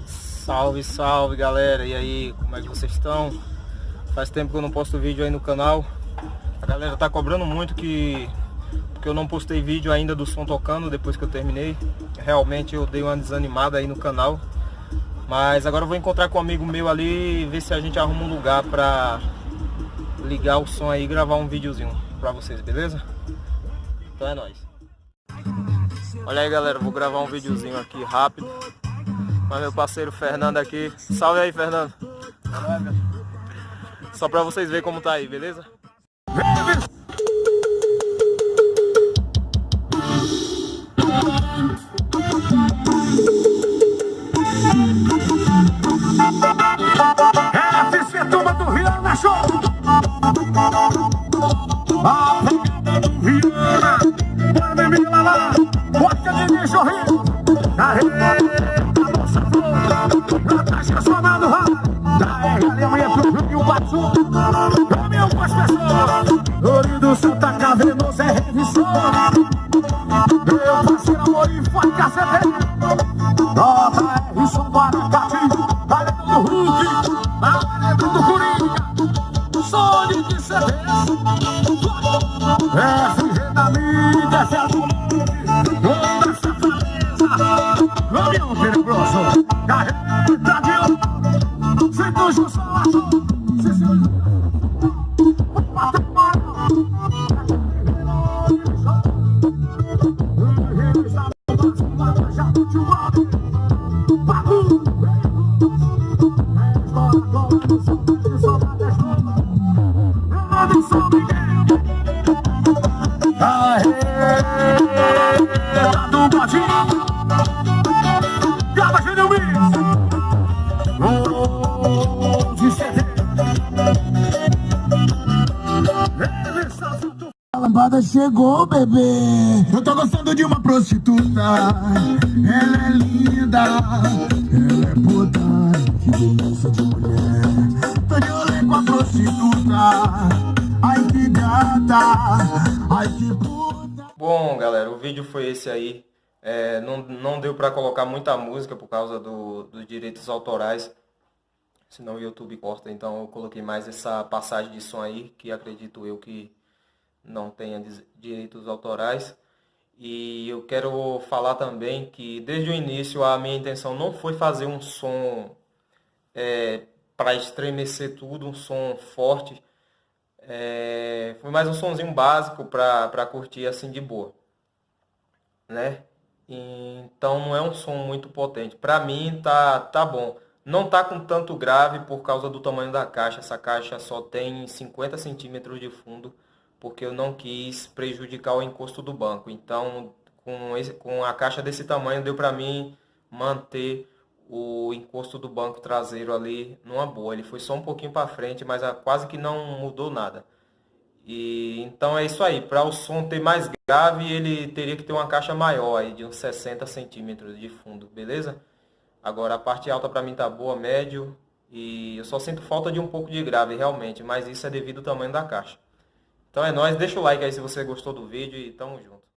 Salve, salve galera, e aí, como é que vocês estão? Faz tempo que eu não posto vídeo aí no canal. A galera tá cobrando muito porque eu não postei vídeo ainda do som tocando depois que eu terminei. Realmente eu dei uma desanimada aí no canal. Mas agora eu vou encontrar com um amigo meu ali e ver se a gente arruma um lugar pra ligar o som aí e gravar um videozinho pra vocês, beleza? Então é nóis. Olha aí galera, vou gravar um videozinho aqui rápido com meu parceiro Fernando aqui. Salve aí, Fernando. Só pra vocês verem como tá aí, beleza? FC Turma do Rihanna Show. A pegada do Rihanna. Bora me lá, bota de lixo rio. Na rede, a moça flor. Na tasca sonando rádio. Da R, Alemanha pro Rio Baixo. Caminhão com as pessoas. Florido, Santa Cavernosa é remissão. Meu parceiro, amor e faca CD. Nova R, São Guaracati. Valendo do Hulk. Valendo do Coringa. Sonic de CD. FG da mídia, essa é a do toda safadeza. Caminhão perigoso. Carreta de ouro. Feito justo, acho. A lambada chegou, bebê. Eu tô gostando de uma prostituta. Ela é linda, ela é puta. Que delícia de mulher. Tô de rolê com a prostituta. Ai que gata, ai que puta. Bom galera, o vídeo foi esse aí. Não deu pra colocar muita música por causa dos direitos autorais. Senão o YouTube corta, então eu coloquei mais essa passagem de som aí, que acredito eu que não tenha direitos autorais. E eu quero falar também que desde o início a minha intenção não foi fazer um som para estremecer tudo, um som forte. Foi mais um sonzinho básico para curtir assim de boa, né? Então não é um som muito potente. Para mim tá bom. Não tá com tanto grave por causa do tamanho da caixa. Essa caixa só tem 50 centímetros de fundo, porque eu não quis prejudicar o encosto do banco. Então, com a caixa desse tamanho, deu para mim manter o encosto do banco traseiro ali numa boa. Ele foi só um pouquinho para frente, mas quase que não mudou nada. E então é isso aí. Para o som ter mais grave, ele teria que ter uma caixa maior, aí, de uns 60 centímetros de fundo, beleza? Agora a parte alta para mim tá boa, médio, e eu só sinto falta de um pouco de grave realmente, mas isso é devido ao tamanho da caixa. Então é nóis, deixa o like aí se você gostou do vídeo e tamo junto.